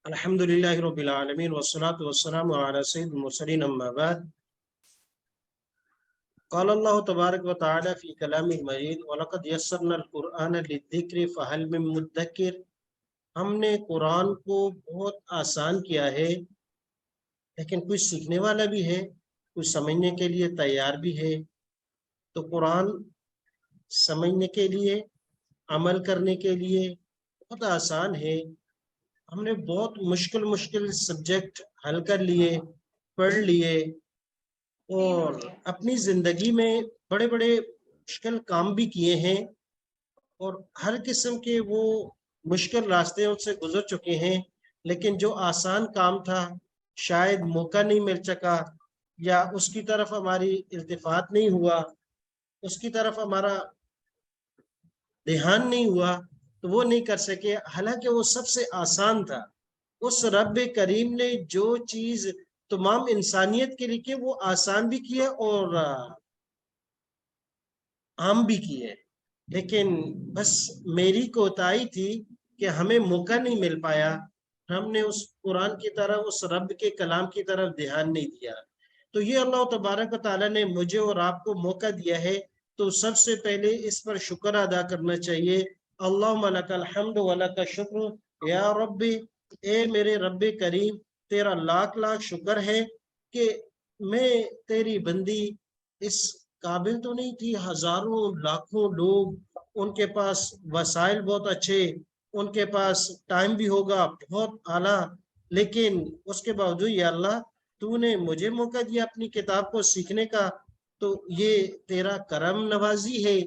الحمد للہ رب العالمین والصلاة والسلام علی سید المرسلین اما بعد قال اللہ تبارک و تعالی فی کلام المجید وَلَقَدْ يَسَّرْنَا الْقُرْآنَ لِلذِّكْرِ فَهَلْ مِن مُدَّكِّرٍ۔ ہم نے قرآن کو بہت آسان کیا ہے، لیکن کچھ سیکھنے والا بھی ہے، کچھ سمجھنے کے لیے تیار بھی ہے۔ تو قرآن سمجھنے کے لیے، عمل کرنے کے لیے بہت آسان ہے۔ ہم نے بہت مشکل سبجیکٹ حل کر لیے، پڑھ لیے، اور اپنی زندگی میں بڑے بڑے مشکل کام بھی کیے ہیں، اور ہر قسم کے وہ مشکل راستے سے گزر چکے ہیں۔ لیکن جو آسان کام تھا شاید موقع نہیں مل سکا، یا اس کی طرف ہماری التفات نہیں ہوا، اس کی طرف ہمارا دھیان نہیں ہوا، تو وہ نہیں کر سکے، حالانکہ وہ سب سے آسان تھا۔ اس رب کریم نے جو چیز تمام انسانیت کے لیے وہ آسان بھی کیا اور عام بھی کی ہے، لیکن بس میری کوتاہی تھی کہ ہمیں موقع نہیں مل پایا، ہم نے اس قرآن کی طرف، اس رب کے کلام کی طرف دھیان نہیں دیا۔ تو یہ اللہ تبارک و تعالیٰ نے مجھے اور آپ کو موقع دیا ہے، تو سب سے پہلے اس پر شکر ادا کرنا چاہیے۔ اللہم لک الحمد و لک شکر یا ربی، اے میرے رب کریم تیرا لاکھ لاکھ شکر ہے کہ میں تیری بندی، اس قابل تو نہیں تھی، ہزاروں لاکھوں لوگ، ان کے پاس وسائل بہت اچھے، ان کے پاس ٹائم بھی ہوگا بہت اعلیٰ، لیکن اس کے باوجود یا اللہ تو نے مجھے موقع دیا اپنی کتاب کو سیکھنے کا، تو یہ تیرا کرم نوازی ہے،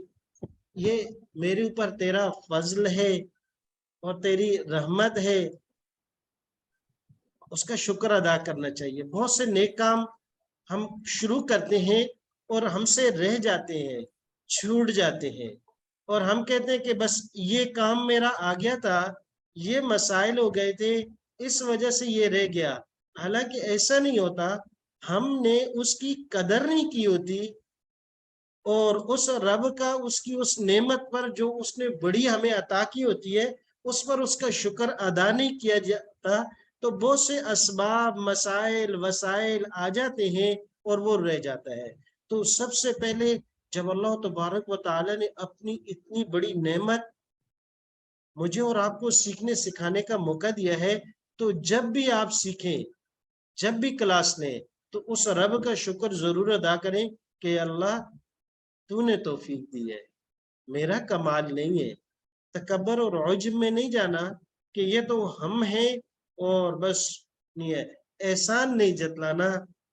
یہ میرے اوپر تیرا فضل ہے اور تیری رحمت ہے، اس کا شکر ادا کرنا چاہیے۔ بہت سے نیک کام ہم شروع کرتے ہیں اور ہم سے رہ جاتے ہیں، چھوٹ جاتے ہیں، اور ہم کہتے ہیں کہ بس یہ کام میرا آ گیا تھا، یہ مسائل ہو گئے تھے، اس وجہ سے یہ رہ گیا۔ حالانکہ ایسا نہیں ہوتا، ہم نے اس کی قدر نہیں کی ہوتی، اور اس رب کا، اس کی اس نعمت پر جو اس نے بڑی ہمیں عطا کی ہوتی ہے، اس پر اس کا شکر ادا نہیں کیا جاتا، تو بہت سے اسباب، مسائل، وسائل آ جاتے ہیں اور وہ رہ جاتا ہے۔ تو سب سے پہلے جب اللہ تبارک و تعالی نے اپنی اتنی بڑی نعمت مجھے اور آپ کو سیکھنے سکھانے کا موقع دیا ہے، تو جب بھی آپ سیکھیں، جب بھی کلاس لیں، تو اس رب کا شکر ضرور ادا کریں کہ اللہ تو نے توفیق دی ہے، میرا کمال نہیں ہے۔ تکبر اور عجب میں نہیں جانا کہ یہ تو ہم ہیں اور بس نہیں ہے، احسان نہیں جتلانا،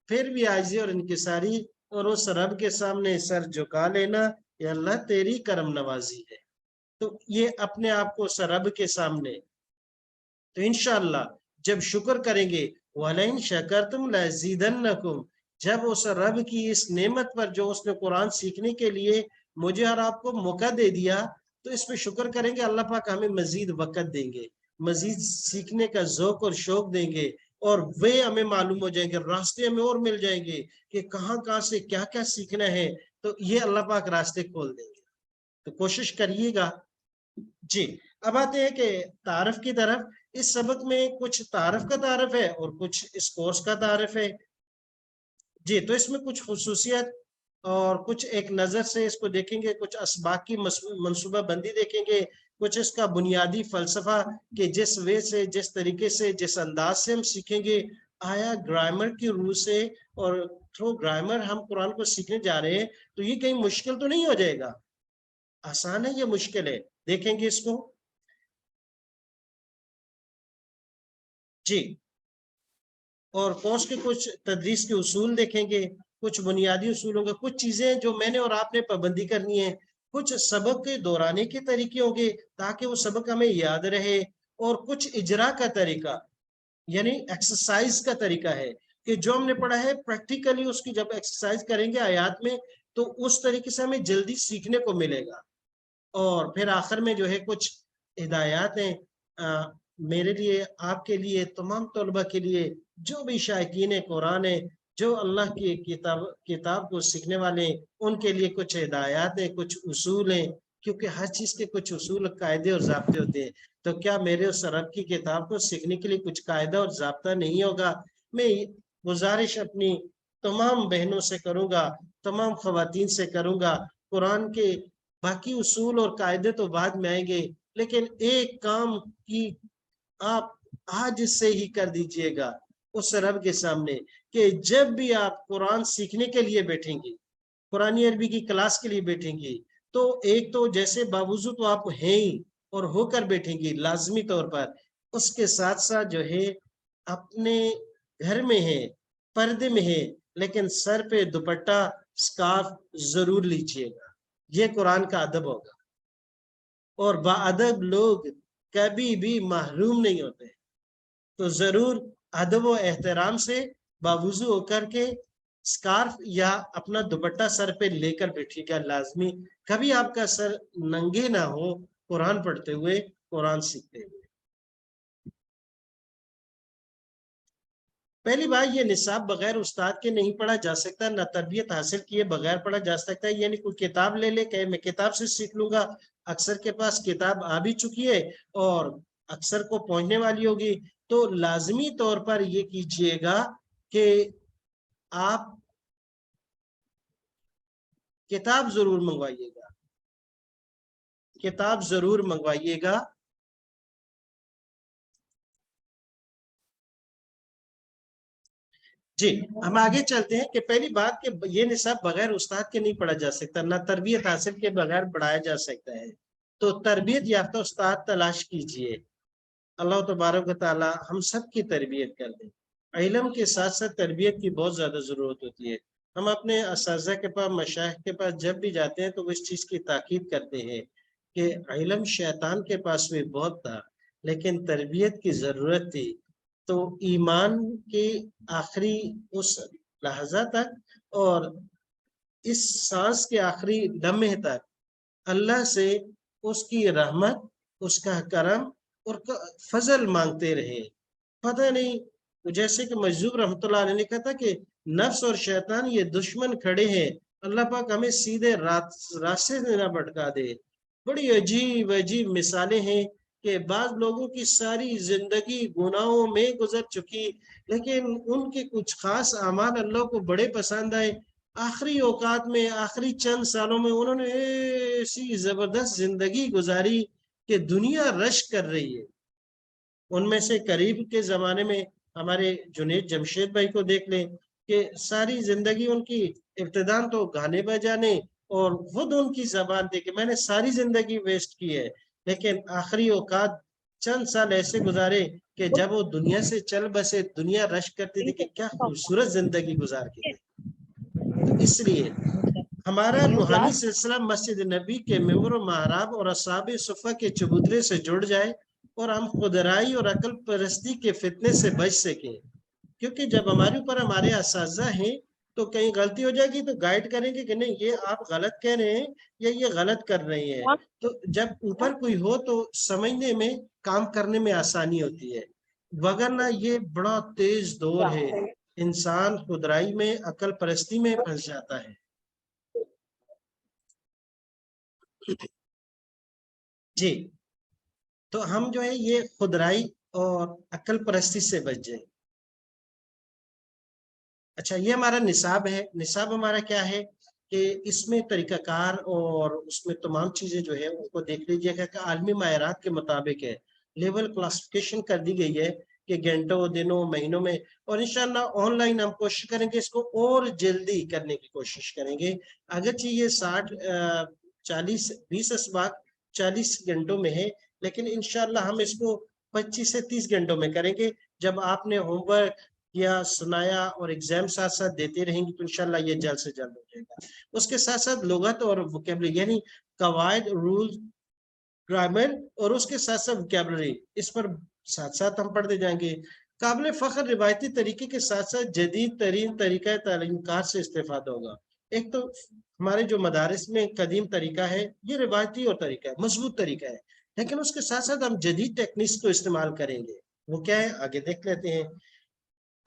پھر بھی عاجزی اور انکساری اور اس رب کے سامنے سر جھکا لینا، یا اللہ تیری کرم نوازی ہے۔ تو یہ اپنے آپ کو اس رب کے سامنے، تو انشاءاللہ جب شکر کریں گے، وَلَئِن شَكَرْتُمْ لَأَزِيدَنَّكُمْ، جب اس رب کی اس نعمت پر جو اس نے قرآن سیکھنے کے لیے مجھے اور آپ کو موقع دے دیا، تو اس پہ شکر کریں گے، اللہ پاک ہمیں مزید وقت دیں گے، مزید سیکھنے کا ذوق اور شوق دیں گے، اور وہ ہمیں معلوم ہو جائیں گے، راستے ہمیں اور مل جائیں گے کہ کہاں کہاں سے کیا کیا سیکھنا ہے، تو یہ اللہ پاک راستے کھول دیں گے۔ تو کوشش کریے گا۔ جی، اب آتے ہیں کہ تعارف کی طرف۔ اس سبق میں کچھ تعارف کا تعارف ہے اور کچھ اس کورس کا تعارف ہے۔ جی، تو اس میں کچھ خصوصیت اور کچھ ایک نظر سے اس کو دیکھیں گے، کچھ اسباق کی منصوبہ بندی دیکھیں گے، کچھ اس کا بنیادی فلسفہ کہ جس وے سے، جس طریقے سے، جس انداز سے ہم سیکھیں گے، آیا گرامر کی روح سے اور تھرو گرامر ہم قرآن کو سیکھنے جا رہے ہیں، تو یہ کہیں مشکل تو نہیں ہو جائے گا؟ آسان ہے یہ مشکل ہے؟ دیکھیں گے اس کو۔ جی، اور کورس کے کچھ تدریس کے اصول دیکھیں گے، کچھ بنیادی اصول ہوں گے، کچھ چیزیں جو میں نے اور آپ نے پابندی کرنی ہے، کچھ سبق کے دہرانے کے طریقے ہوں گے تاکہ وہ سبق ہمیں یاد رہے، اور کچھ اجرا کا طریقہ، یعنی ایکسرسائز کا طریقہ ہے کہ جو ہم نے پڑھا ہے پریکٹیکلی اس کی جب ایکسرسائز کریں گے آیات میں، تو اس طریقے سے ہمیں جلدی سیکھنے کو ملے گا۔ اور پھر آخر میں جو ہے کچھ ہدایات ہیں میرے لیے، آپ کے لیے، تمام طلبہ کے لیے، جو بھی شائقین قرآن ہیں، جو اللہ کی کتاب کو سیکھنے والے ہیں، ان کے لیے کچھ ہدایات ہیں، کچھ اصول ہیں کیونکہ ہر چیز کے کچھ اصول قاعدے اور ضابطے ہوتے ہیں. تو کیا میرے اس رب کی کتاب کو سیکھنے کے لیے کچھ قاعدہ اور ضابطہ نہیں ہوگا؟ میں گزارش اپنی تمام بہنوں سے کروں گا، تمام خواتین سے کروں گا. قرآن کے باقی اصول اور قاعدے تو بعد میں آئیں گے، لیکن ایک کام کی آپ آج سے ہی کر دیجئے گا اس رب کے سامنے، کہ جب بھی آپ قرآن سیکھنے کے لیے بیٹھیں گی، قرآن عربی کی کلاس کے لیے بیٹھیں گی، تو ایک تو جیسے باوضو تو آپ ہیں ہی اور ہو کر بیٹھیں گی لازمی طور پر، اس کے ساتھ ساتھ جو ہے اپنے گھر میں ہے، پردے میں ہے، لیکن سر پہ دوپٹہ سکارف ضرور لیجیے گا. یہ قرآن کا ادب ہوگا. اور باادب لوگ کبھی بھی محروم نہیں ہوتے. تو ضرور ادب و احترام سے باوضو ہو کر کے سکارف یا اپنا دوپٹہ سر پہ لے کر بیٹھیے گا لازمی. کبھی آپ کا سر ننگے نہ ہو قرآن پڑھتے ہوئے، قرآن سیکھتے ہوئے. پہلی بات، یہ نصاب بغیر استاد کے نہیں پڑھا جا سکتا، نہ تربیت حاصل کیے بغیر پڑھا جا سکتا ہے. یعنی کوئی کتاب لے لے کہ میں کتاب سے سیکھ لوں گا. اکثر کے پاس کتاب آ بھی چکی ہے اور اکثر کو پہنچنے والی ہوگی. تو لازمی طور پر یہ کیجئے گا کہ آپ کتاب ضرور منگوائیے گا، کتاب ضرور منگوائیے گا. جی ہم آگے چلتے ہیں کہ پہلی بات کہ یہ نصاب بغیر استاد کے نہیں پڑھا جا سکتا، نہ تربیت حاصل کے بغیر پڑھایا جا سکتا ہے. تو تربیت یافتہ استاد تلاش کیجئے. اللہ تبارک و تعالی ہم سب کی تربیت کر دیں. علم کے ساتھ ساتھ تربیت کی بہت زیادہ ضرورت ہوتی ہے. ہم اپنے اساتذہ کے پاس، مشائخ کے پاس جب بھی جاتے ہیں تو وہ اس چیز کی تاکید کرتے ہیں کہ علم شیطان کے پاس بھی بہت تھا لیکن تربیت کی ضرورت تھی. تو ایمان کے آخری اس لحظہ تک اور اس سانس کے آخری لمحے تک اللہ سے اس کی رحمت، اس کا کرم اور فضل مانگتے رہے. پتہ نہیں، جیسے کہ مجذوب رحمۃ اللہ علیہ نے کہا تھا کہ نفس اور شیطان یہ دشمن کھڑے ہیں، اللہ پاک ہمیں سیدھے راستے سے نہ بھٹکا دے. بڑی عجیب عجیب مثالیں ہیں کہ بعض لوگوں کی ساری زندگی گناہوں میں گزر چکی، لیکن ان کے کچھ خاص اعمال اللہ کو بڑے پسند آئے. آخری اوقات میں، آخری چند سالوں میں انہوں نے ایسی زبردست زندگی گزاری کہ دنیا رشک کر رہی ہے. ان میں سے قریب کے زمانے میں ہمارے جنید جمشید بھائی کو دیکھ لیں کہ ساری زندگی ان کی ابتداء تو گانے بجانے اور خود ان کی زبان تھی کہ میں نے ساری زندگی ویسٹ کی ہے، لیکن آخری اوقات چند سال ایسے گزارے کہ جب وہ دنیا سے چل بسے، دنیا رشک کرتی تھی کہ کیا خوبصورت زندگی گزار کے گئے. تو اس لیے ہمارا روحانی سلسلہ مسجد نبی کے ممبر و محراب اور اصحاب صفہ کے چبوترے سے جڑ جائے اور ہم خودرائی اور عقل پرستی کے فتنے سے بچ سکیں. کیونکہ جب ہمارے اوپر ہمارے اساتذہ ہیں تو کہیں غلطی ہو جائے گی تو گائیڈ کریں گے کہ نہیں یہ آپ غلط کہہ رہے ہیں یا یہ غلط کر رہے ہیں. تو جب اوپر کوئی ہو تو سمجھنے میں، کام کرنے میں آسانی ہوتی ہے، وگرنہ یہ بڑا تیز دور ہے. انسان خودرائی میں، عقل پرستی میں پھنس جاتا ہے. جی تو ہم جو ہے یہ خودرائی اور عقل پرستی سے بچ جائیں. اچھا، یہ ہمارا نصاب ہے. نصاب ہمارا کیا ہے کہ اس میں طریقہ کار اور اس میں تمام چیزیں جو ہے ان کو دیکھ لیجیے گا کہ عالمی معیارات کے مطابق ہے. لیول کلاسیفیکیشن کر دی گئی ہے کہ گھنٹوں، دنوں، مہینوں میں، اور انشاءاللہ آن لائن ہم کوشش کریں گے اس کو اور جلدی کرنے کی کوشش کریں گے. اگرچہ یہ 20 اسباق 40 گھنٹوں میں ہے، لیکن انشاءاللہ ہم اس کو 25 سے 30 گھنٹوں میں کریں گے. جب آپ نے ہوم ورک یا سنایا اور ایگزام ساتھ ساتھ دیتے رہیں گے تو انشاءاللہ یہ جلد سے جلد ہو جائے گا. اس کے ساتھ ساتھ لغت اور ووکیبلری، یعنی قواعد، رول، گرامر، اور اس کے ساتھ ساتھ ووکیبلری، اس پر ساتھ ساتھ ہم پڑھتے جائیں گے. قابل فخر روایتی طریقے کے ساتھ ساتھ جدید ترین طریقہ تعلیم کار سے استفادہ ہوگا. ایک تو ہمارے جو مدارس میں قدیم طریقہ ہے یہ روایتی اور طریقہ ہے، مضبوط طریقہ ہے، لیکن اس کے ساتھ ساتھ ہم جدید ٹیکنیکس کو استعمال کریں گے. وہ کیا ہے آگے دیکھ لیتے ہیں.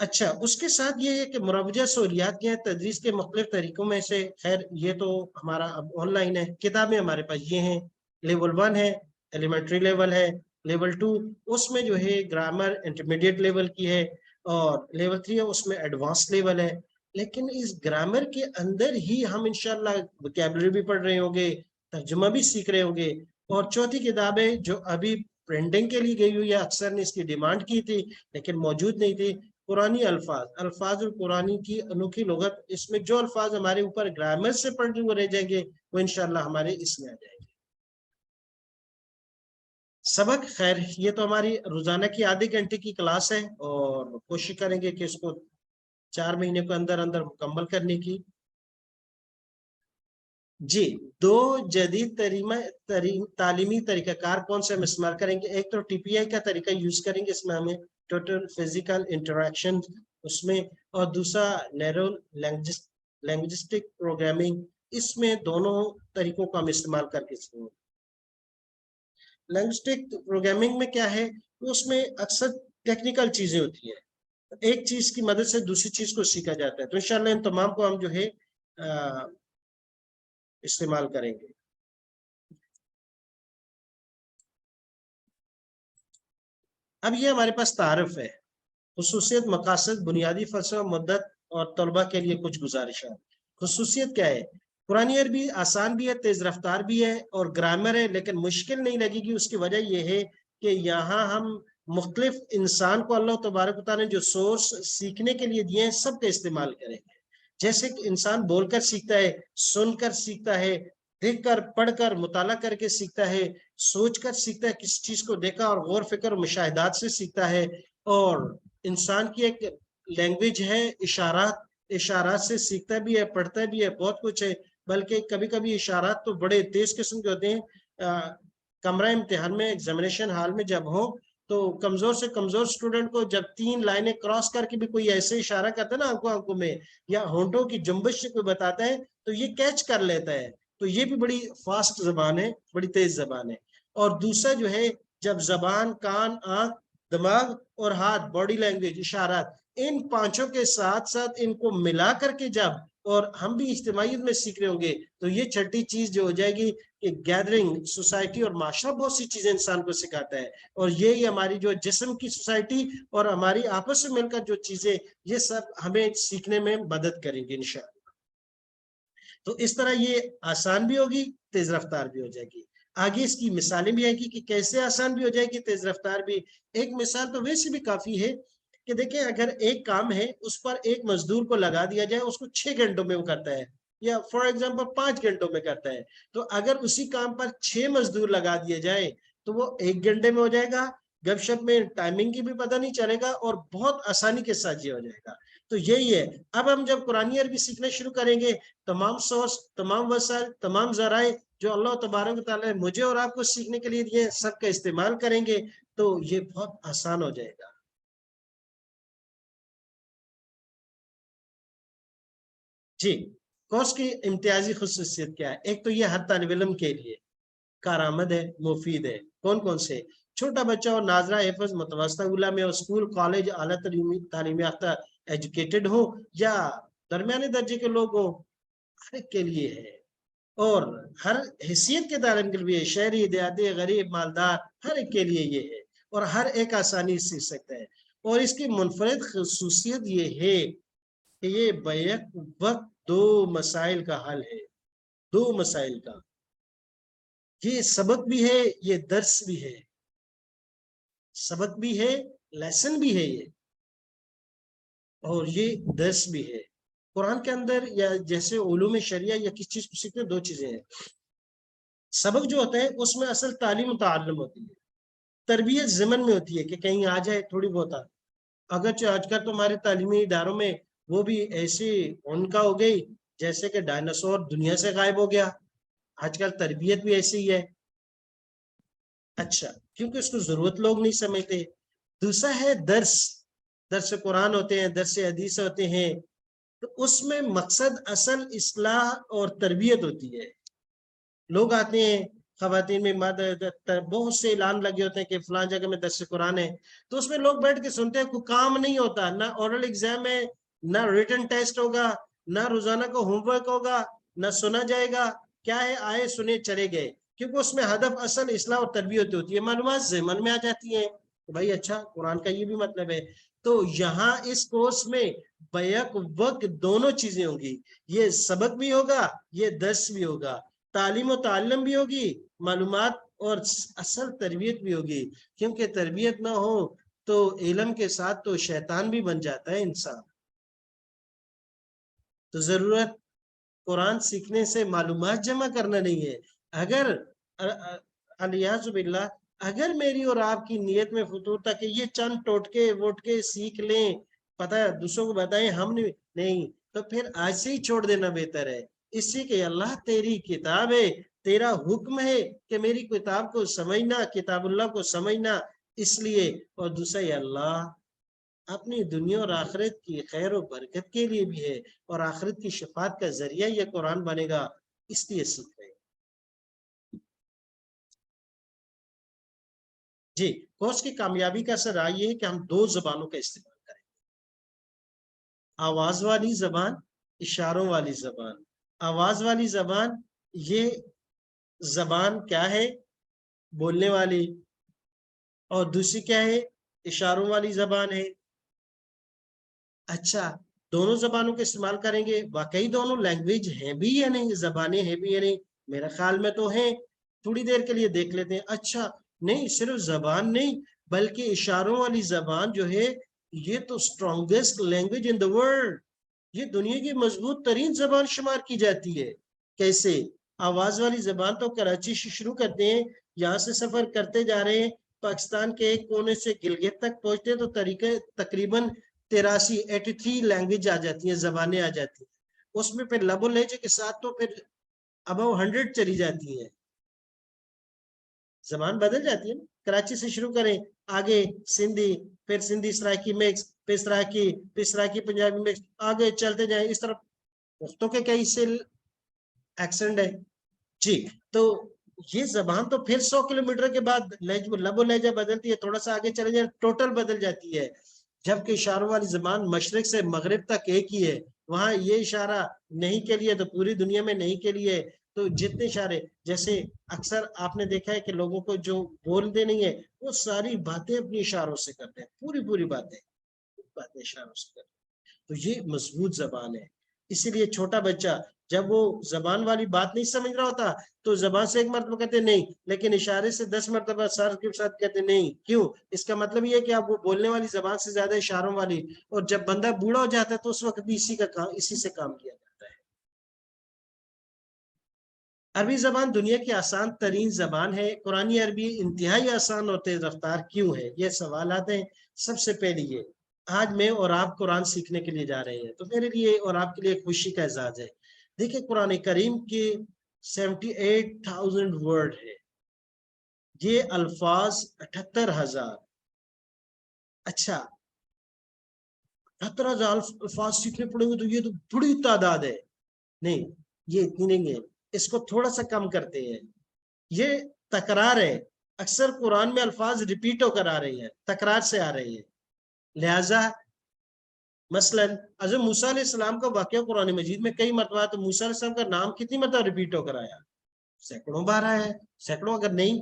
اچھا، اس کے ساتھ یہ ہے کہ مروجہ سہولیات کیا ہیں تدریس کے مختلف طریقوں میں سے. خیر یہ تو ہمارا اب آن لائن ہے. کتابیں ہمارے پاس یہ ہیں. لیول 1 ہے، ایلیمنٹری لیول ہے. لیول 2 اس میں جو ہے گرامر انٹرمیڈیٹ لیول کی ہے، اور لیول 3 ہے اس میں ایڈوانس لیول ہے. لیکن اس گرامر کے اندر ہی ہم انشاءاللہ وکیبلری بھی پڑھ رہے ہوں گے، ترجمہ بھی سیکھ رہے ہوں گے. اور چوتھی کتابیں جو ابھی پرنٹنگ کے لیے گئی ہوئی ہے، اکثر نے اس کی ڈیمانڈ کی تھی لیکن موجود نہیں تھی، قرآنی الفاظ القرآنی کی انوکھی لغت. اس میں جو الفاظ ہمارے اوپر گرامر سے پڑھنے ہوئے رہ جائیں گے وہ انشاءاللہ ہمارے اس میں آ جائیں گے. سبق خیر یہ تو ہماری روزانہ کی آدھے گھنٹے کی کلاس ہے، اور کوشش کریں گے کہ اس کو 4 مہینے کے اندر اندر مکمل کرنے کی. جی، 2 جدید تعلیمی طریقہ کار کون سے ہم استعمال کریں گے. ایک تو ٹی پی آئی کا طریقہ یوز کریں گے، اس میں ہمیں ٹوٹل فزیکل انٹریکشن اس میں، اور دوسرا نیرو لینگوسٹک پروگرامنگ. اس میں دونوں طریقوں کا ہم استعمال کر کے سکیں گے. لینگوسٹک پروگرامنگ میں کیا ہے، اس میں اکثر ٹیکنیکل چیزیں ہوتی ہیں، ایک چیز کی مدد سے دوسری چیز کو سیکھا جاتا ہے. تو انشاءاللہ ان تمام کو ہم جو ہے استعمال کریں گے. اب یہ ہمارے پاس تعارف ہے. خصوصیت، مقاصد، بنیادی فلسفہ، مدت اور طلبہ کے لیے کچھ گزارشات. خصوصیت کیا ہے؟ قرآنی عربی آسان بھی ہے، تیز رفتار بھی ہے، اور گرامر ہے لیکن مشکل نہیں لگے گی. اس کی وجہ یہ ہے کہ یہاں ہم مختلف انسان کو اللہ تبارک و تعالیٰ نے جو سورس سیکھنے کے لیے دیے ہیں سب کا استعمال کریں گے. جیسے کہ انسان بول کر سیکھتا ہے، سن کر سیکھتا ہے، دیکھ کر، پڑھ کر، مطالعہ کر کے سیکھتا ہے، سوچ کر سیکھتا ہے، کسی چیز کو دیکھا اور غور فکر مشاہدات سے سیکھتا ہے. اور انسان کی ایک لینگویج ہے اشارات سے سیکھتا بھی ہے، پڑھتا بھی ہے، بہت کچھ ہے. بلکہ کبھی کبھی اشارات تو بڑے تیز قسم کے ہوتے ہیں. کمرہ امتحان میں، ایگزامینیشن ہال میں جب ہو تو کمزور سے کمزور سٹوڈنٹ کو جب 3 لائنیں کراس کر کے بھی کوئی ایسے اشارہ کرتا ہے نا آنکھوں میں، یا ہونٹوں کی جنبش سے کوئی بتاتا ہے تو یہ کیچ کر لیتا ہے. تو یہ بھی بڑی فاسٹ زبان ہے، بڑی تیز زبان ہے. اور دوسرا جو ہے، جب زبان، کان، آنکھ، دماغ اور ہاتھ، باڈی لینگویج، اشارات، ان 5 کے ساتھ ساتھ ان کو ملا کر کے جب اور ہم بھی اجتماعیت میں سیکھ رہے ہوں گے تو یہ چھٹی چیز جو ہو جائے گی کہ گیدرنگ، سوسائٹی اور معاشرہ بہت سی چیزیں انسان کو سکھاتا ہے. اور یہ ہماری جو جسم کی سوسائٹی اور ہماری آپس میں مل کر جو چیزیں، یہ سب ہمیں سیکھنے میں مدد کریں گے انشاءاللہ. تو اس طرح یہ آسان بھی ہوگی، تیز رفتار بھی ہو جائے گی. آگے اس کی مثالیں بھی آئے گی کہ کیسے آسان بھی ہو جائے گی، تیز رفتار بھی. ایک مثال تو ویسے بھی کافی ہے کہ دیکھیں اگر ایک کام ہے اس پر ایک مزدور کو لگا دیا جائے، اس کو 6 گھنٹوں میں وہ کرتا ہے، یا فار ایگزامپل 5 گھنٹوں میں کرتا ہے. تو اگر اسی کام پر 6 مزدور لگا دیے جائے تو وہ 1 گھنٹے میں ہو جائے گا. گپ شپ میں ٹائمنگ کی بھی پتہ نہیں چلے گا، اور بہت آسانی کے ساتھ یہ ہو جائے گا. تو یہی ہے. اب ہم جب قرآنی عربی سیکھنا شروع کریں گے، تمام سورس، تمام وسائل، تمام ذرائع جو اللہ تبارک و تعالیٰ نے مجھے اور آپ کو سیکھنے کے لیے دیے سب کا استعمال کریں گے تو یہ بہت آسان ہو جائے گا. جی، کورس کی امتیازی خصوصیت کیا ہے؟ ایک تو یہ ہر طالب علم کے لیے کارآمد ہے، مفید ہے. کون کون سے؟ چھوٹا بچہ اور ناظرہ، حفظ، متوسطہ اولا میں، اور اسکول، کالج، اعلیٰ تعلیم یافتہ ایجوکیٹڈ ہو یا درمیانے درجے کے لوگ ہوں، ہر ایک کے لیے ہے. اور ہر حیثیت کے طالب کے لیے، شہری، دیہاتی، غریب، مالدار، ہر ایک کے لیے یہ ہے، اور ہر ایک آسانی سیکھ سکتا ہے. اور اس کی منفرد خصوصیت یہ ہے کہ یہ بیک وقت 2 مسائل کا حل ہے. 2 مسائل کا، یہ سبق بھی ہے، یہ درس بھی ہے. سبق بھی ہے، لیسن بھی ہے یہ، اور یہ درس بھی ہے. قرآن کے اندر یا جیسے علوم شریعہ یا کس چیز کو سیکھتے 2 چیزیں ہیں. سبق جو ہوتا ہے اس میں اصل تعلیم و تعلم ہوتی ہے، تربیت ضمن میں ہوتی ہے کہ کہیں آ جائے تھوڑی بہت. اگرچہ آج کل تو ہمارے تعلیمی اداروں میں وہ بھی ایسی ان کا ہو گئی جیسے کہ ڈائناسور دنیا سے غائب ہو گیا. آج کل تربیت بھی ایسی ہی ہے. اچھا، کیونکہ اس کو ضرورت لوگ نہیں سمجھتے. دوسرا ہے درس قرآن ہوتے ہیں، درس حدیث ہوتے ہیں. تو اس میں مقصد اصل اصلاح اور تربیت ہوتی ہے. لوگ آتے ہیں خواتین میں بہت سے اعلان لگے ہوتے ہیں کہ فلاں جگہ میں درس قرآن ہے، تو اس میں لوگ بیٹھ کے سنتے ہیں، کوئی کام نہیں ہوتا، نہ اورل ایگزام ہے، نہ ریٹن ٹیسٹ ہوگا، نہ روزانہ کو ہوم ورک ہوگا، نہ سنا جائے گا، کیا ہے آئے سنے چلے گئے، کیونکہ اس میں ہدف اصل اصلاح اور تربیت ہوتی ہے، معلومات ذہن میں آ جاتی ہیں بھائی اچھا قرآن کا یہ بھی مطلب ہے۔ تو یہاں اس کورس میں بیک وقت دونوں چیزیں ہوں گی، یہ سبق بھی ہوگا، یہ درس بھی ہوگا، تعلیم و تعلم بھی ہوگی، معلومات اور اصل تربیت بھی ہوگی، کیونکہ تربیت نہ ہو تو علم کے ساتھ تو شیطان بھی بن جاتا ہے انسان۔ تو ضرورت قرآن سیکھنے سے معلومات جمع کرنا نہیں ہے، اگر الیاذ باللہ اگر میری اور آپ کی نیت میں فطور تھا کہ یہ چند ٹوٹکے ووٹکے سیکھ لیں، پتہ ہے دوسروں کو بتائیں، ہم نہیں، تو پھر آج سے ہی چھوڑ دینا بہتر ہے، اس سے کہ اللہ تیری کتاب ہے، تیرا حکم ہے کہ میری کتاب کو سمجھنا، کتاب اللہ کو سمجھنا، اس لیے، اور دوسرا یہ اللہ اپنی دنیا اور آخرت کی خیر و برکت کے لیے بھی ہے، اور آخرت کی شفاعت کا ذریعہ یہ قرآن بنے گا، اس لیے سیکھ رہے ہیں۔ جی، کورس کی کامیابی کا اثر آئی ہے کہ ہم 2 زبانوں کا استعمال کریں، آواز والی زبان، اشاروں والی زبان۔ آواز والی زبان یہ زبان کیا ہے؟ بولنے والی، اور دوسری کیا ہے؟ اشاروں والی زبان ہے۔ اچھا، دونوں زبانوں کا استعمال کریں گے، واقعی دونوں لینگویج ہیں بھی یا نہیں، زبانیں ہیں بھی یا نہیں؟ میرا خیال میں تو ہیں، تھوڑی دیر کے لیے دیکھ لیتے ہیں۔ اچھا نہیں، صرف زبان نہیں بلکہ اشاروں والی زبان جو ہے یہ تو strongest language in the world, یہ دنیا کی مضبوط ترین زبان شمار کی جاتی ہے۔ کیسے؟ آواز والی زبان تو کراچی سے شروع کرتے ہیں، یہاں سے سفر کرتے جا رہے ہیں، پاکستان کے ایک کونے سے گلگت تک پہنچتے ہیں تو تقریباً 83 لینگویج آ جاتی ہیں، زبانیں آ جاتی ہیں، اس میں پھر لب و لہجے کے ساتھ تو پھر ابو 100 چلی جاتی ہیں، زبان بدل جاتی ہے۔ کراچی سے شروع کریں، آگے سندھی، پھر سندھی سرائکی مکس، پھر سرائکی پنجابی مکس، آگے چلتے جائیں، اس طرح پختوں کے کئی سے ایکسنٹ ہے۔ جی، تو یہ زبان تو پھر 100 کلومیٹر کے بعد لب و لہجہ بدلتی ہے، تھوڑا سا آگے چلے جائیں ٹوٹل بدل جاتی ہے، جبکہ اشاروں والی زبان مشرق سے مغرب تک ایک ہی ہے، وہاں یہ اشارہ نہیں کے لیے تو پوری دنیا میں نہیں کے لیے، تو جتنے اشارے، جیسے اکثر آپ نے دیکھا ہے کہ لوگوں کو جو بولتے نہیں ہے وہ ساری باتیں اپنی اشاروں سے کرتے ہیں، پوری باتیں اشاروں سے کرتے ہیں، تو یہ مضبوط زبان ہے۔ اسی لیے چھوٹا بچہ جب وہ زبان والی بات نہیں سمجھ رہا ہوتا تو زبان سے ایک مرتبہ کہتے نہیں، لیکن اشارے سے 10 مرتبہ سر کے ساتھ کہتے نہیں، کیوں؟ اس کا مطلب یہ ہے کہ آپ وہ بولنے والی زبان سے زیادہ اشاروں والی، اور جب بندہ بوڑھا ہو جاتا ہے تو اس وقت بھی اسی سے کام کیا جاتا ہے۔ عربی زبان دنیا کی آسان ترین زبان ہے، قرآن عربی انتہائی آسان اور تیز رفتار کیوں ہے؟ یہ سوال آتے ہیں۔ سب سے پہلے یہ، آج میں اور آپ قرآن سیکھنے کے لیے جا رہے ہیں تو میرے لیے اور آپ کے لیے خوشی کا اعزاز ہے۔ دیکھیں قرآن کریم کے 78,000 ورڈ ہے، یہ الفاظ 78,000۔ اچھا، 78,000 الفاظ سیکھنے پڑیں گے تو یہ تو بڑی تعداد ہے، نہیں یہ اتنی نہیں ہے، اس کو تھوڑا سا کم کرتے ہیں، یہ تکرار ہے، اکثر قرآن میں الفاظ ریپیٹ ہو کر آ رہی ہیں، تکرار سے آ رہی ہے، لہذا مثلا حضرت موسیٰ علیہ السلام کا واقعہ قرآن مجید میں کئی مرتبہ، تو موسیٰ علیہ السلام کا نام کتنی مرتبہ ریپیٹ ہو کر آیا؟ سینکڑوں بار آیا ہے، سینکڑوں اگر نہیں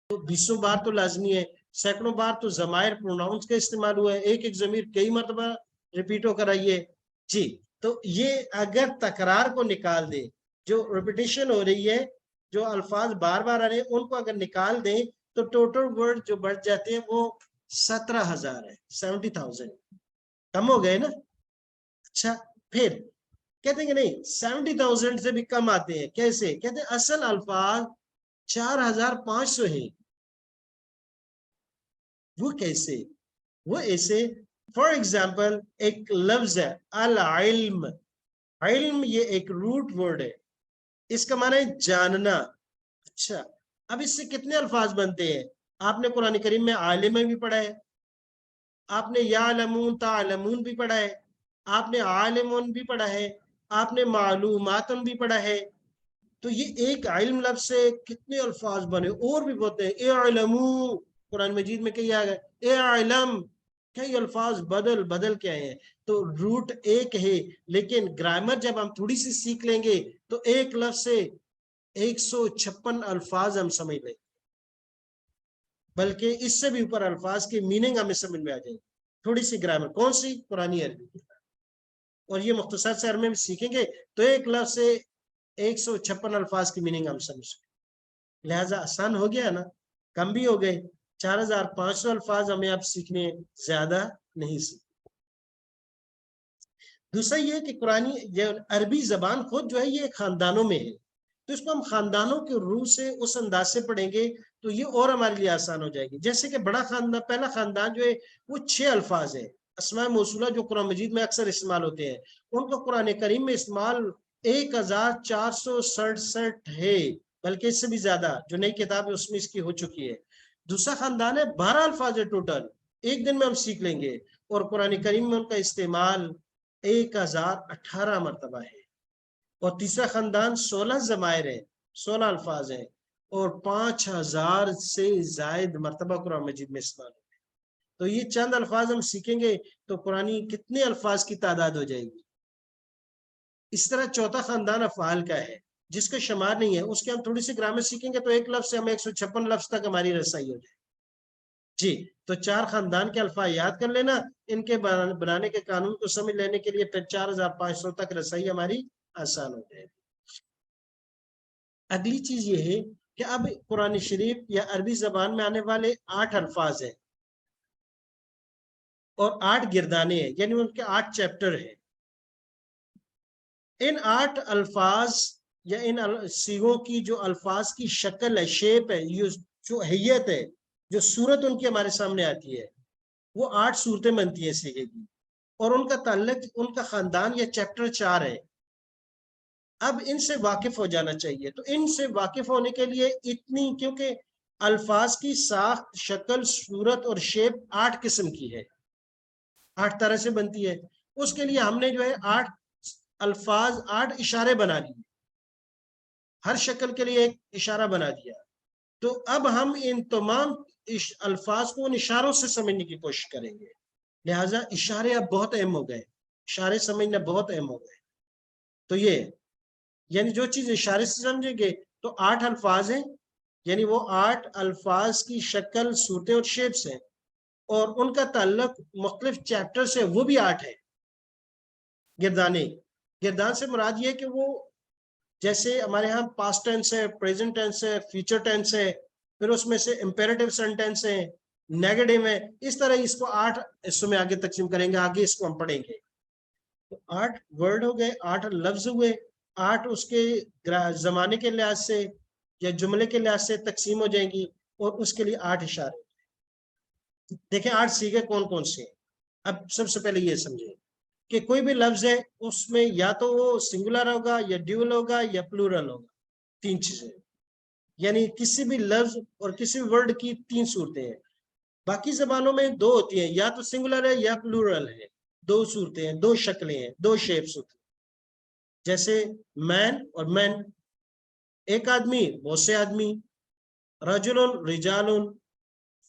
تو 20 بار تو لازمی ہے، سینکڑوں بار تو ضمائر پروناؤنس کا استعمال ہوا ہے، ایک ضمیر کئی مرتبہ ریپیٹ ہو کر آئی ہے۔ جی، تو یہ اگر تکرار کو نکال دیں، جو ریپیٹیشن ہو رہی ہے، جو الفاظ بار بار آ رہے ہیں ان کو اگر نکال دیں تو ٹوٹل ورڈ جو بڑھ جاتے ہیں وہ 17,000 ہے، 70,000 کم ہو گئے نا۔ اچھا، پھر کہتے ہیں کہ نہیں 70,000 سے بھی کم آتے ہیں، کیسے؟ کہتے ہیں اصل الفاظ 4,500 ہیں، وہ کیسے؟ وہ ایسے، فار ایگزامپل ایک لفظ ہے العلم، علم یہ ایک روٹ ورڈ ہے، اس کا معنی ہے جاننا۔ اچھا، اب اس سے کتنے الفاظ بنتے ہیں؟ آپ نے قرآن کریم میں عالم بھی پڑھا ہے، آپ نے یعلمون تعلمون بھی پڑھا ہے، آپ نے عالمون بھی پڑھا ہے، آپ نے معلومات بھی پڑھا ہے، تو یہ ایک علم لفظ سے کتنے الفاظ بنے اور بھی بولتے ہیں اعلمو، قرآن مجید میں کئی آ گئے اعلم، کئی الفاظ بدل کے آئے ہیں. تو روٹ ایک ہے، لیکن گرامر جب ہم تھوڑی سی سیکھ لیں گے تو ایک لفظ سے 156 الفاظ ہم سمجھ لیں، بلکہ اس سے بھی اوپر الفاظ کے میننگ ہمیں سمجھ میں آ جائے. تھوڑی سی گرامر کون سی؟ قرآنی عربی. اور یہ مختصر سے عربی میں سیکھیں گے تو ایک لفظ سے 156 الفاظ کی میننگ ہم سمجھ سکیں. لہذا آسان ہو گیا نا، کم بھی ہو گئے. 4500 الفاظ ہمیں اب سیکھنے، زیادہ نہیں سیکھنے. دوسرا یہ کہ قرآن عربی زبان خود جو ہے یہ خاندانوں میں ہے، تو اس کو ہم خاندانوں کے روح سے اس انداز سے پڑھیں گے تو یہ اور ہمارے لیے آسان ہو جائے گی. جیسے کہ بڑا خاندان، پہلا خاندان جو ہے وہ 6 الفاظ ہے، اسماء موصولہ جو قرآن مجید میں اکثر استعمال ہوتے ہیں، ان کو قرآن کریم میں استعمال 1467 ہے، بلکہ اس سے بھی زیادہ. جو نئی کتاب ہے اس میں اس کی ہو چکی ہے. دوسرا خاندان ہے 12 الفاظ ہے ٹوٹل، ایک دن میں ہم سیکھ لیں گے، اور قرآن کریم میں ان کا استعمال 1018 مرتبہ ہے. اور تیسرا خاندان 16 ضمائر ہے، 16 الفاظ ہیں، اور 5000 سے زائد مرتبہ قرآن مجید میں استعمال ہے. تو یہ چند الفاظ ہم سیکھیں گے تو قرآن کتنے الفاظ کی تعداد ہو جائے گی. اس طرح چوتھا خاندان افعال کا ہے جس کا شمار نہیں ہے، اس کے ہم تھوڑی سی گرامر سیکھیں گے تو ایک لفظ سے ہمیں 156 لفظ تک ہماری رسائی ہو جائے. جی تو 4 خاندان کے الفاظ یاد کر لینا، ان کے بنانے کے قانون کو سمجھ لینے کے لیے پھر 4500 تک رسائی ہماری آسان ہو جائے. اگلی چیز یہ ہے کہ اب قرآن شریف یا عربی زبان میں آنے والے 8 الفاظ ہیں اور 8 گردانے ہیں، یعنی ان کے 8 چیپٹر ہیں. ان 8 الفاظ یا ان سیغوں کی جو الفاظ کی شکل ہے، شیپ ہے، جو حیت ہے، جو صورت ان کی ہمارے سامنے آتی ہے، وہ 8 صورتیں بنتی ہیں سیغے کی، اور ان کا تعلق ان کا خاندان یا چیپٹر 4 ہے. اب ان سے واقف ہو جانا چاہیے. تو ان سے واقف ہونے کے لیے اتنی، کیونکہ الفاظ کی ساخت، شکل، صورت اور شیپ 8 قسم کی ہے، 8 طرح سے بنتی ہے. اس کے لیے ہم نے جو ہے 8 الفاظ، 8 اشارے بنا لیے، ہر شکل کے لیے ایک اشارہ بنا دیا. تو اب ہم ان تمام الفاظ کو ان اشاروں سے سمجھنے کی کوشش کریں گے. لہٰذا اشارے اب بہت اہم ہو گئے، اشارے سمجھنا بہت اہم ہو گئے. تو یہ یعنی جو چیز اشارے سے سمجھیں گے تو 8 الفاظ ہیں، یعنی وہ 8 الفاظ کی شکل، صورتیں اور شیپس ہیں، اور ان کا تعلق مختلف چیپٹر سے، وہ بھی 8 ہے. گردان سے مراد یہ ہے کہ وہ جیسے ہمارے ہاں پاسٹ ٹینس ہے، پریزنٹ ٹینس ہے، فیوچر ٹینس ہے، پھر اس میں سے امپیریٹیو سینٹینس ہے، نیگیٹو ہے، اس طرح اس کو 8 حصوں میں آگے تقسیم کریں گے. آگے اس کو ہم پڑھیں گے. تو 8 ورڈ ہو گئے، 8 لفظ ہوئے، 8 اس کے زمانے کے لحاظ سے یا جملے کے لحاظ سے تقسیم ہو جائیں گی، اور اس کے لیے 8 اشارے. دیکھیں 8 سیغے کون کون سے ہیں. اب سب سے پہلے یہ سمجھیں کہ کوئی بھی لفظ ہے اس میں یا تو وہ سنگولر ہوگا، یا ڈیول ہوگا، یا پلورل ہوگا. 3 چیزیں، یعنی کسی بھی لفظ اور کسی بھی ورڈ کی 3 صورتیں ہیں. باقی زبانوں میں 2 ہوتی ہیں، یا تو سنگولر ہے یا پلورل ہے. 2 صورتیں ہیں، 2 شکلیں ہیں، 2 شیپس ہوتی ہیں. جیسے مین اور مین، ایک آدمی، بہت سے آدمی، رجل، رجال،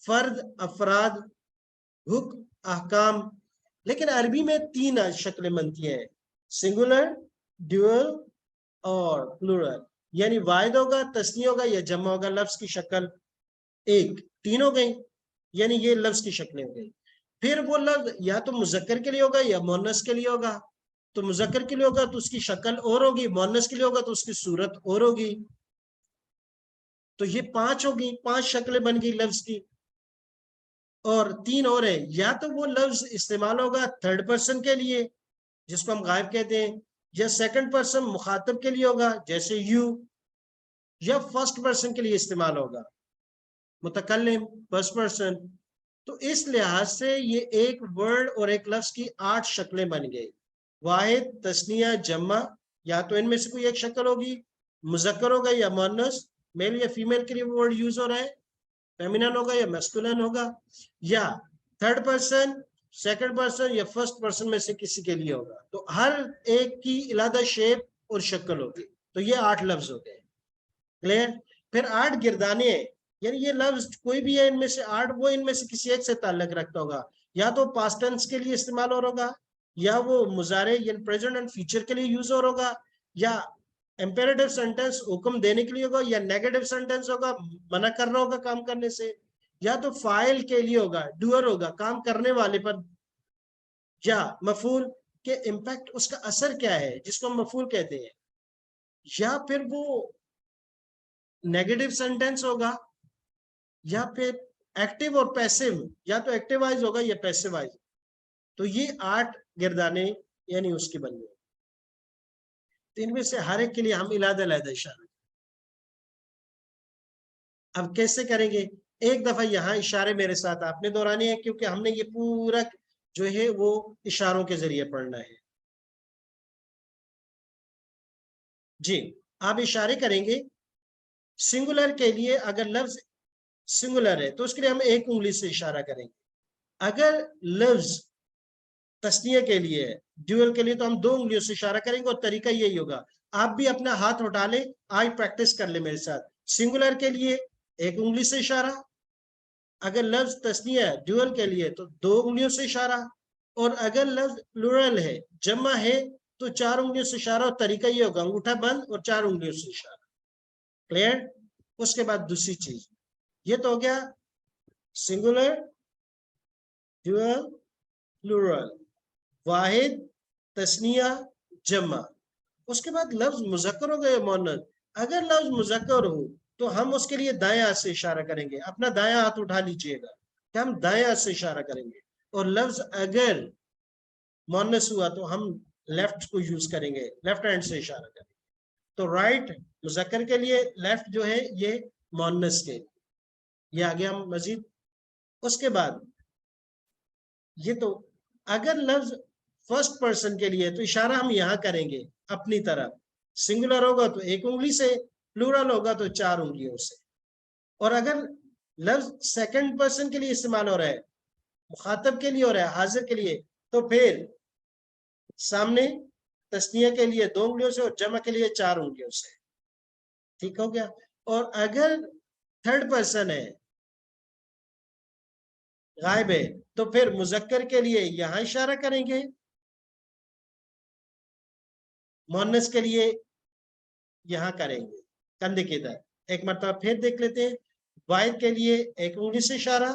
فرد، افراد، حکم، احکام. لیکن عربی میں 3 شکلیں بنتی ہیں، سنگولر، ڈیول اور پلورل. یعنی واحد ہوگا، تثنیہ ہوگا، یا جمع ہوگا. لفظ کی شکل 3 ہو گئی، یعنی یہ لفظ کی شکلیں ہو گئی. پھر وہ لفظ یا تو مذکر کے لیے ہوگا یا مؤنث کے لیے ہوگا. تو مذکر کے لیے ہوگا تو اس کی شکل اور ہوگی، مؤنث کے لیے ہوگا تو اس کی صورت اور ہوگی. تو یہ 5 ہوگی، 5 شکلیں بن گئی لفظ کی. اور 3 اور ہیں، یا تو وہ لفظ استعمال ہوگا 3rd پرسن کے لیے جس کو ہم غائب کہتے ہیں، یا 2nd پرسن مخاطب کے لیے ہوگا جیسے یو، یا 1st پرسن کے لیے استعمال ہوگا متکلم، 1st پرسن. تو اس لحاظ سے یہ ایک ورڈ اور ایک لفظ کی 8 شکلیں بن گئی، واحد، تثنیہ، جمع. یا تو ان میں سے کوئی ایک شکل ہوگی، مذکر ہوگا یا مؤنث، میل یا فیمیل کے لیے وہ ورڈ یوز ہو رہا ہے، فیمینن ہوگا یا میسکولن ہوگا، یا 3rd پرسن، 2nd پرسن یا 1st پرسن میں سے کسی کے لیے ہوگا. تو ہر ایک کی علیحدہ شیپ اور شکل ہوگی. تو یہ 8 لفظ ہو گئے. کلیئر؟ پھر 8 گردانے ہیں، یعنی یہ لفظ کوئی بھی ہے ان میں سے 8، وہ ان میں سے کسی ایک سے تعلق رکھتا ہوگا. یا تو پاسٹ ٹینس کے لیے استعمال ہو ہوگا، یا وہ مضارع یعنی پریزنٹ اینڈ فیوچر کے لیے یوز ہو ہوگا، یا امپیریٹیو سینٹینس حکم دینے کے لیے ہوگا، یا نیگیٹو سینٹینس ہوگا منع کر رہا ہوگا کام کرنے سے، یا تو فاعل کے لیے ہوگا، ڈوئر ہوگا کام کرنے والے پر، یا مفعول کے امپیکٹ اس کا اثر کیا ہے جس کو ہم مفعول کہتے ہیں، یا پھر وہ نیگیٹو سینٹینس ہوگا، یا پھر ایکٹیو اور پیسو، یا تو ایکٹیوائز ہوگا یا پیسیوائز. تو یہ 8 گردانے یعنی اس کی بنی. تو ان میں سے ہر ایک کے لیے ہم علیحدہ علیحدہ اشارہ. اب کیسے کریں گے؟ ایک دفعہ یہاں اشارے میرے ساتھ آپ نے دہرانے ہیں، کیونکہ ہم نے یہ پورا جو ہے وہ اشاروں کے ذریعے پڑھنا ہے. جی آپ اشارے کریں گے. سنگولر کے لیے اگر لفظ سنگولر ہے تو اس کے لیے ہم ایک انگلی سے اشارہ کریں گے. اگر لفظ تسنیہ کے لیے ڈیول کے لیے تو ہم 2 انگلیوں سے اشارہ کریں گے، اور طریقہ یہی ہوگا. آپ بھی اپنا ہاتھ اٹھا لیں، آج پریکٹس کر لیں میرے ساتھ. سنگولر کے لیے 1 انگلی سے اشارہ، اگر لفظ تسنیہ ڈیول کے لیے تو 2 انگلیوں سے اشارہ، اور اگر لفظ پلورل ہے جمع ہے تو 4 انگلیوں سے اشارہ، اور طریقہ یہ ہوگا انگوٹھا بند اور 4 انگلیوں سے اشارہ. کلیئر؟ اس کے بعد دوسری چیز، یہ تو ہو گیا سنگولر ڈیول پلورل، واحد تسنیہ جمع. اس کے بعد لفظ مذکر ہو گئے مؤنث. اگر لفظ مذکر ہو تو ہم اس کے لیے دائیں ہاتھ سے اشارہ کریں گے. اپنا دایاں ہاتھ اٹھا لیجئے گا کہ ہم دائیں ہاتھ سے اشارہ کریں گے. اور لفظ اگر مؤنث ہوا تو ہم لیفٹ کو یوز کریں گے، لیفٹ ہینڈ سے اشارہ کریں گے. تو رائٹ مذکر کے لیے، لیفٹ جو ہے یہ مؤنث کے، یہ آگے ہم مزید. اس کے بعد یہ تو اگر لفظ فرسٹ پرسن کے لیے تو اشارہ ہم یہاں کریں گے اپنی طرف. سنگولر ہوگا تو 1 انگلی سے، پلورل ہوگا تو 4 انگلیوں سے. اور اگر لفظ سیکنڈ پرسن کے لیے استعمال ہو رہا ہے، مخاطب کے لیے ہو رہا ہے، حاضر کے لیے، تو پھر سامنے تسنیہ کے لیے 2 انگلیوں سے اور جمع کے لیے 4 انگلیوں سے. ٹھیک ہو گیا؟ اور اگر تھرڈ پرسن ہے، غائب ہے، تو پھر مذکر کے لیے یہاں اشارہ کریں گے، مؤنث کے لیے یہاں کریں گے کندھے کی ادھر. ایک مرتبہ پھر دیکھ لیتے ہیں. واحد کے لیے 1 انگلی سے اشارہ،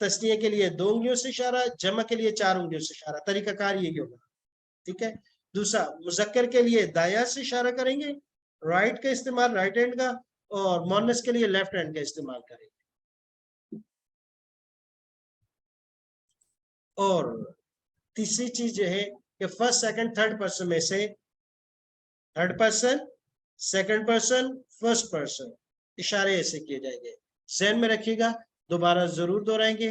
تسنیہ کے لیے 2 انگلیوں سے اشارہ، جمع کے لیے 4 انگلیوں سے اشارہ. طریقہ کار یہی ہوگا. ٹھیک ہے؟ دوسرا مذکر کے لیے دایاں سے اشارہ کریں گے، رائٹ کا استعمال رائٹ ہینڈ کا، اور مؤنث کے لیے لیفٹ ہینڈ کا استعمال کریں گے. اور تیسری چیز یہ ہے کہ فرسٹ سیکنڈ تھرڈ پرسن میں سے third person, second person, first person اشارے ایسے کیے جائیں گے. ذہن میں رکھیے گا، دوبارہ ضرور دہرائیں گے.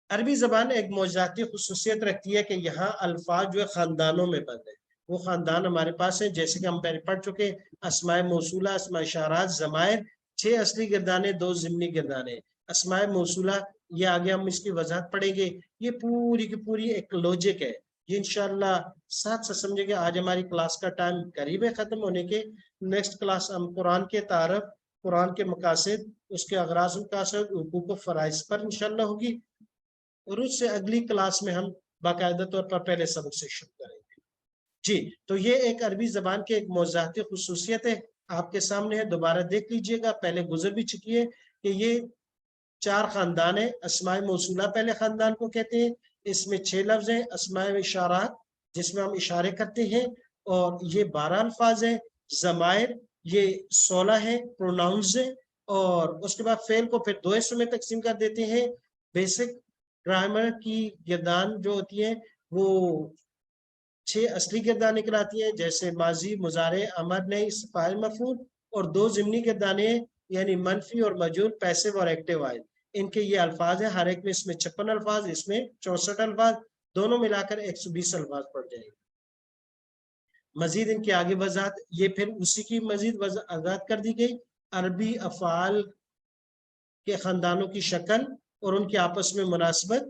عربی زبان ایک معجزاتی خصوصیت رکھتی ہے کہ یہاں الفاظ جو ہے خاندانوں میں بند ہیں. وہ خاندان ہمارے پاس ہیں جیسے کہ ہم پہلے پڑھ چکے، اسماء موصولہ، اسماء اشارات، ضمائر، 6 اصلی گردانے، 2 ضمنی گردانے. اسماء موصولہ یہ آگے ہم اس کی وضاحت پڑھیں گے. یہ پوری کی پوری ایک لوجک ہے. یہ انشاءاللہ ساتھ سے سمجھے گے. آج ہماری کلاس کا ٹائم قریب ہے ختم ہونے کے. نیکسٹ کلاس ہم قرآن کے تعارف، قرآن کے مقاصد، اس کے اغراض مقاصد، حقوق و فرائض پر انشاءاللہ ہوگی. اور اس سے اگلی کلاس میں ہم باقاعدہ طور پر پہلے سبق سے شروع کریں گے. جی تو یہ ایک عربی زبان کے ایک معجزاتی خصوصیت ہے. آپ کے سامنے ہے، دوبارہ دیکھ لیجئے گا. پہلے گزر بھی چکی ہے کہ یہ 4 خاندان ہیں. اسماء موصولہ پہلے خاندان کو کہتے ہیں. اس میں 6 لفظ ہیں. اسماء اشارات جس میں ہم اشارے کرتے ہیں، اور یہ 12 الفاظ ہیں. ضمائر یہ 16 ہیں، پروناؤنز ہیں. اور اس کے بعد فعل کو پھر 2 حصوں میں تقسیم کر دیتے ہیں. بیسک گرامر کی گردان جو ہوتی ہے وہ 6 اصلی گردانیں کراتی ہیں، جیسے ماضی، مضارع، امر، نہی، فاعل، مفعول. اور 2 ضمنی گردانیں یعنی منفی اور مجہول، پیسو اور ایکٹیو آئل. ان کے یہ الفاظ ہیں. ہر ایک میں اس میں 56 الفاظ، اس میں 64 الفاظ، دونوں ملا کر 120 الفاظ پڑ جائیں گے. مزید ان کی آگے وضاحت یہ پھر اسی کی مزید وضاحت کر دی گئی. عربی افعال کے خاندانوں کی شکل اور ان کی آپس میں مناسبت،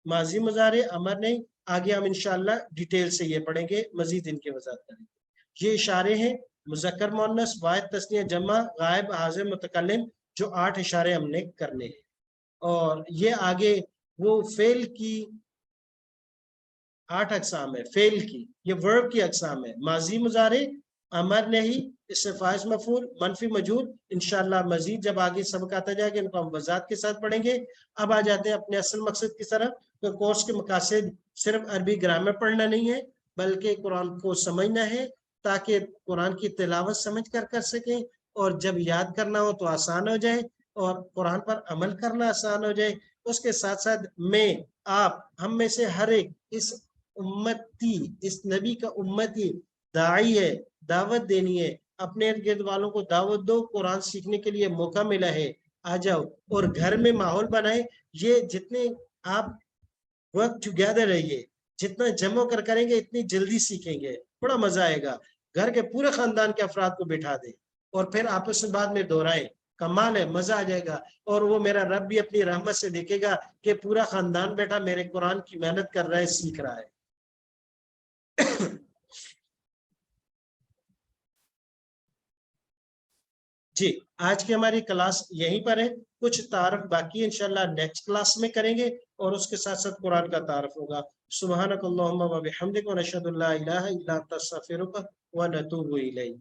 ماضی، مضارع، امر، نہی. آگے ہم انشاءاللہ ڈیٹیل سے یہ پڑھیں گے، مزید ان کی وضاحت کریں گے۔ یہ اشارے ہیں مذکر مؤنث واحد تثنیہ جمع غائب حاضر متکلم، جو 8 اشارے ہم نے کرنے ہیں۔ اور یہ آگے وہ فعل کی 8 اقسام ہے، فعل کی، یہ ورب کی اقسام ہے، ماضی مضارع، امر نہیں، اسم فاعل مفعول، منفی مجہول۔ انشاءاللہ مزید جب آگے سبق آتا جائے گا ان کو ہم وضاحت کے ساتھ پڑھیں گے۔ اب آ جاتے ہیں اپنے اصل مقصد کی طرف۔ تو کورس کے مقاصد صرف عربی گرامر پڑھنا نہیں ہے، بلکہ قرآن کو سمجھنا ہے، تاکہ قرآن کی تلاوت سمجھ کر سکیں، اور جب یاد کرنا ہو تو آسان ہو جائے، اور قرآن پر عمل کرنا آسان ہو جائے۔ اس کے ساتھ ساتھ میں، آپ، ہم میں سے ہر ایک اس امتی، اس نبی کا امتی داعی ہے، دعوت دینی ہے، اپنے ارد گرد والوں کو دعوت دو، قرآن سیکھنے کے لیے موقع ملا ہے، آ جاؤ، اور گھر میں ماحول بنائے۔ یہ جتنے آپ وقت ٹوگیدر رہیے، جتنا جمع کر کریں گے اتنی جلدی سیکھیں گے، بڑا مزہ آئے گا۔ گھر کے پورے خاندان کے افراد کو بٹھا دیں اور پھر آپس میں بعد میں دہرائیں، کمال ہے، مزہ آ جائے گا۔ اور وہ میرا رب بھی اپنی رحمت سے دیکھے گا کہ پورا خاندان بیٹا میرے قرآن کی محنت کر رہا ہے، سیکھ رہا ہے۔ جی، آج کی ہماری کلاس یہیں پر ہے، کچھ تعارف باقی انشاءاللہ نیکسٹ کلاس میں کریں گے، اور اس کے ساتھ ساتھ قرآن کا تعارف ہوگا۔ سبحانک اللہم و بحمدک، ونشہد ان لا الہ الا انت، نستغفرک و نتوب الیک۔